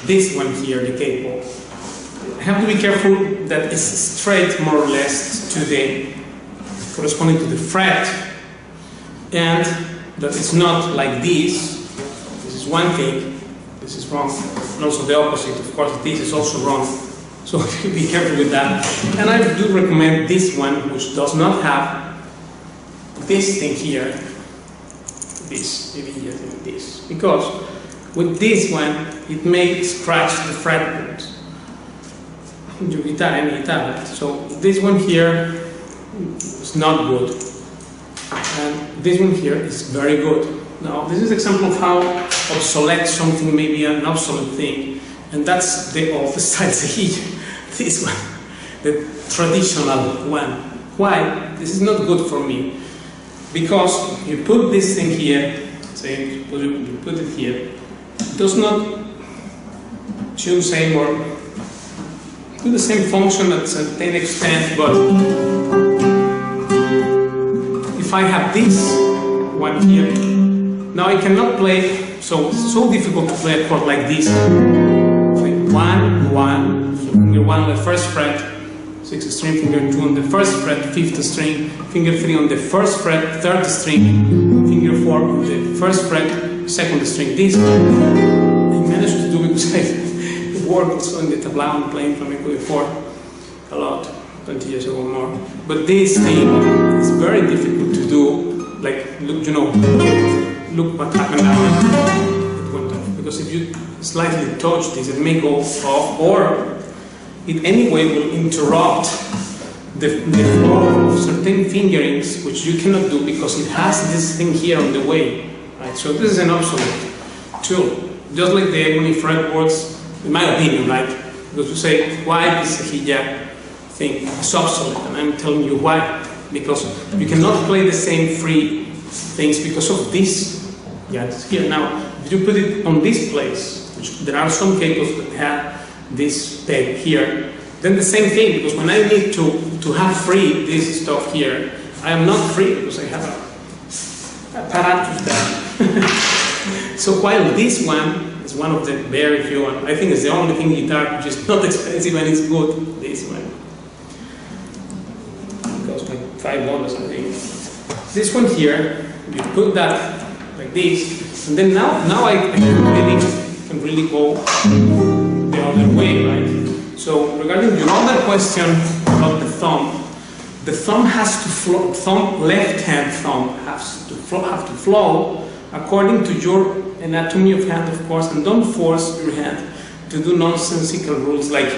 This one here, the capo, I have to be careful that it's straight more or less to the corresponding to the fret, and that it's not like this. This is one thing, this is wrong, and also the opposite, of course, this is also wrong. So be careful with that. And I do recommend this one, which does not have this thing here, this, maybe here, this, because with this one, it may scratch the fretboard. Your guitar, any guitar. So this one here is not good, and this one here is very good. Now, this is an example of how obsolete something may be an obsolete thing, and that's the old style cejilla. This one, the traditional one. Why? This is not good for me, because you put this thing here, say you put it here. It does not tune same or do the same function at a certain extent, but if I have this one here, now I cannot play, so it's so difficult to play a chord like this. Play 1, 1, finger 1 on the first fret, 6th string, finger 2 on the first fret, 5th string, finger 3 on the first fret, 3rd string, finger 4 on the first fret, 2nd string. This I managed to do because I worked also in the tabla playing flamenco before a lot, 20 years ago more. But this thing is very difficult to do. Like, look, you know, look what happened now. It went off because if you slightly touch this, it may go off, or it anyway will interrupt the flow of certain fingerings, which you cannot do because it has this thing here on the way. Right? So this is an obsolete tool, just like the ebony fretboards, in my opinion, right? Because you say, why this cejilla thing is obsolete? And I'm telling you why. Because you cannot play the same free things because of this. Yeah, it's here. Now, if you put it on this place, which there are some capos that have this peg here, then the same thing, because when I need to have free this stuff here, I am not free because I have a apparatus there. So while this one is one of the very few, I think it's the only thing guitar which is not expensive and it's good, this one. It costs like $5, I think. This one here, you put that like this, and then now I can really go the other way, right? So regarding your other question about the thumb has to flow, left hand thumb has to flow according to your anatomy of hand, of course, and don't force your hand to do nonsensical rules like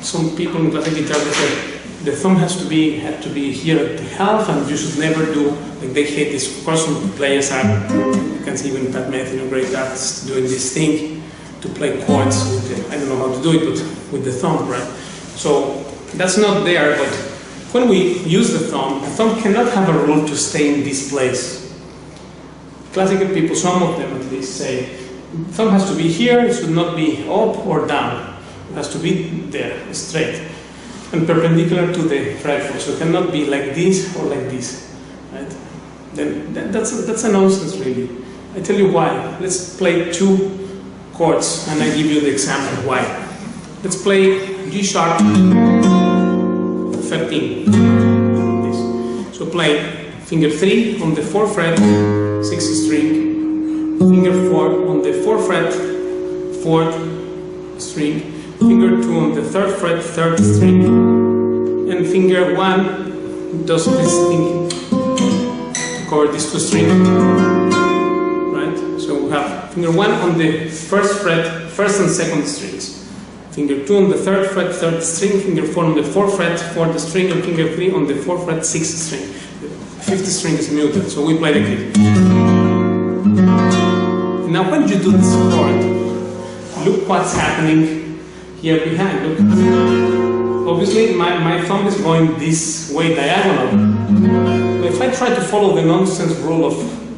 some people in classical guitar they say the thumb has to be here at the half, and you should never do, like they hate this. Of course, some players are, you can see even Pat Metheny, great artists, doing this thing to play chords with the, I don't know how to do it, but with the thumb, right? So that's not there, but when we use the thumb cannot have a rule to stay in this place. Classical people, some of them at least, say thumb has to be here, it should not be up or down. It has to be there, straight, and perpendicular to the fretboard. So it cannot be like this or like this, right? Then that's a nonsense, really. I tell you why. Let's play two chords, and I give you the example why. Let's play G sharp 13. This. So play finger 3 on the 4th fret, 6th string, finger 4 on the 4th fret, 4th string, finger 2 on the 3rd fret, 3rd string, and finger 1 does this thing to cover these 2 strings, right? So we have finger 1 on the 1st fret, 1st and 2nd strings, finger 2 on the 3rd fret, 3rd string, finger 4 on the 4th fret, 4th string, and finger 3 on the 4th fret, 6th string. The 5th string is muted, so we play like this. Now when you do this chord, look what's happening here behind. Look. Obviously my thumb is going this way diagonal. But if I try to follow the nonsense rule of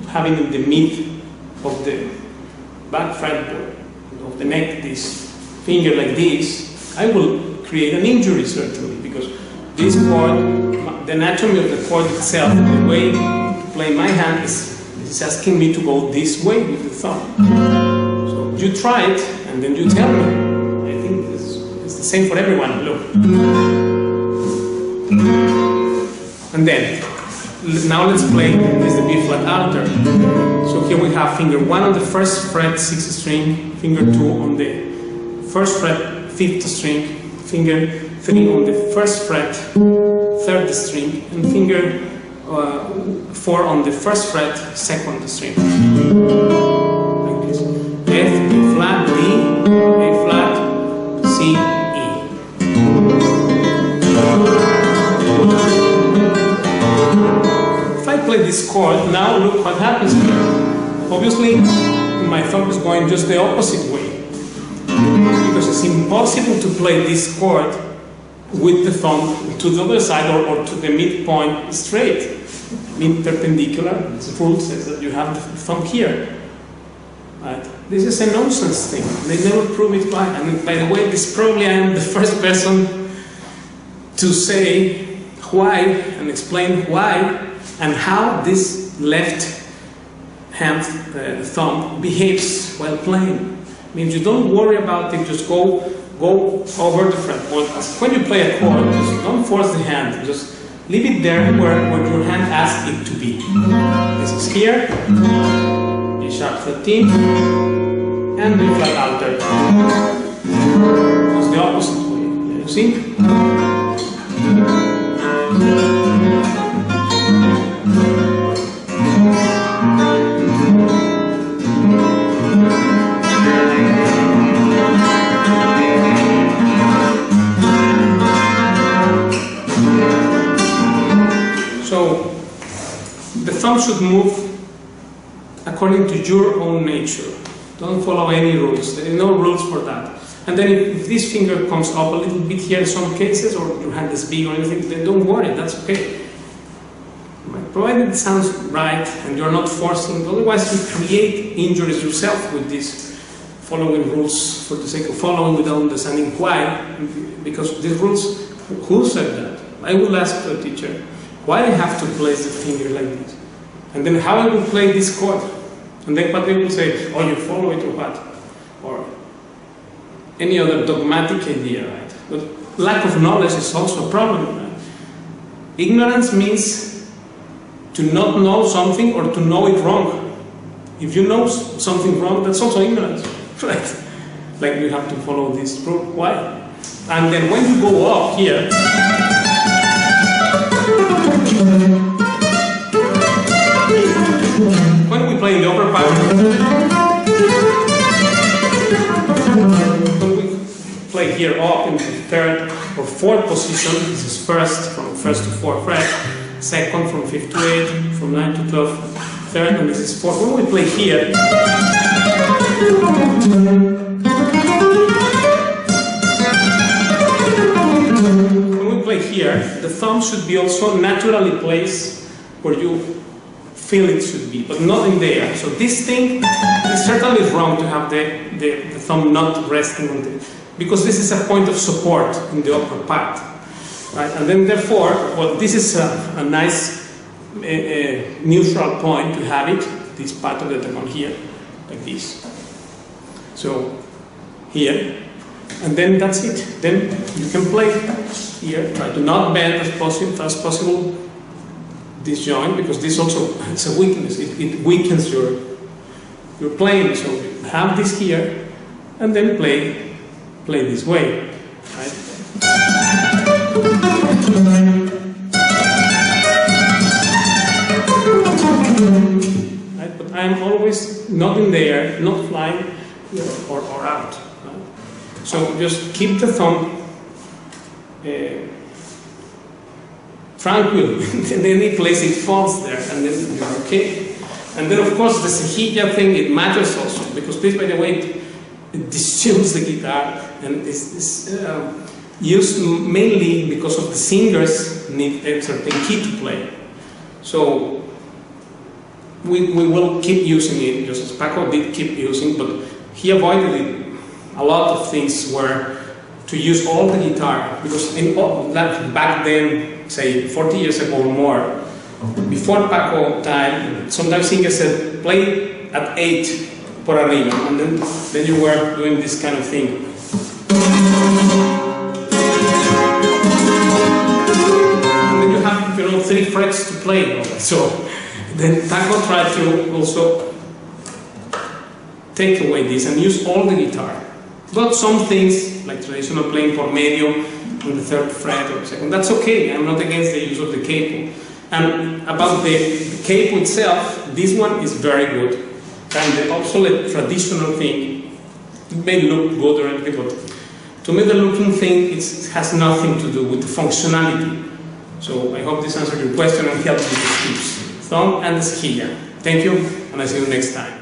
having in the mid of the back fretboard of the neck this finger like this, I will create an injury certainly, because this chord, the anatomy of the chord itself, the way to play my hand is asking me to go this way with the thumb. So you try it and then you tell me. I think it's the same for everyone. Look. And then, now let's play this the B flat alter. So here we have finger 1 on the 1st fret, 6th string, finger 2 on the 1st fret, 5th string, finger 3 on the 1st fret, 3rd string, and finger 4 on the 1st fret, 2nd string. Like this. F, B flat, D, A flat, C, E. If I play this chord, now look what happens here. Obviously, my thumb is going just the opposite way, because it's impossible to play this chord with the thumb to the other side or to the midpoint straight. Mid perpendicular, the rule says that you have the thumb here. Right? This is a nonsense thing. They never prove it by. And by the way, this probably I am the first person to say why and explain why and how this left hand thumb behaves while playing. I mean, you don't worry about it, just go over the fretboard. When you play a chord, just don't force the hand, just leave it there where your hand asks it to be. This is here, A sharp 13, and B flat alter. It's the opposite way, you see? So, the thumb should move according to your own nature. Don't follow any rules. There are no rules for that. And then if this finger comes up a little bit here in some cases, or your hand is big or anything, then don't worry, that's okay. Provided it sounds right and you're not forcing, otherwise you create injuries yourself with this following rules for the sake of following without understanding why. Because these rules, who said that? I will ask the teacher, why I have to place the finger like this? And then how I will play this chord? And then what they will say, oh, you follow it or what? Or any other dogmatic idea, right? But lack of knowledge is also a problem, right? Ignorance means to not know something or to know it wrong. If you know something wrong, that's also ignorance, right? Like you have to follow this rule. Why? And then when you go up here, when we play in the upper part, when we play here up in the 3rd or 4th position, this is 1st, from 1st to 4th fret, 2nd from 5th to 8th, from 9 to 12, 3rd, and this is 4th. When we play here, the thumb should be also naturally placed where you feel it should be, but not in there. So this thing is certainly wrong to have the thumb not resting on the, because this is a point of support in the upper part, right? And then therefore, well, this is a nice neutral point to have it, this part of the thumb here, like this. So here, and then that's it. Then you can play here. Try to not bend as possible this joint, because this also is a weakness. It weakens your you're playing. So you have this here, and then play this way, right? Right? But I'm always not in the air, not flying, or out. Right? So just keep the thumb tranquil, in any place it falls there, and then you're okay. And then of course the cejilla thing, it matters also, because this, by the way, it distills the guitar, and it's used mainly because of the singers need a certain key to play. So we will keep using it, just as Paco did keep using, but he avoided it. A lot of things were to use all the guitar, because in back then, say 40 years ago or more, before Paco time, sometimes singers said, play at 8 por arriba, and then you were doing this kind of thing. And then you have, 3 frets to play. So then Paco tried to also take away this and use all the guitar. But some things, like traditional playing por medio on the 3rd fret or 2nd, that's okay. I'm not against the use of the capo. And about the capo itself, this one is very good. And the obsolete traditional thing, it may look good or anything, but to me the looking thing has nothing to do with the functionality. So I hope this answered your question and helped with the tips. Thumb and the cejilla. Thank you, and I see you next time.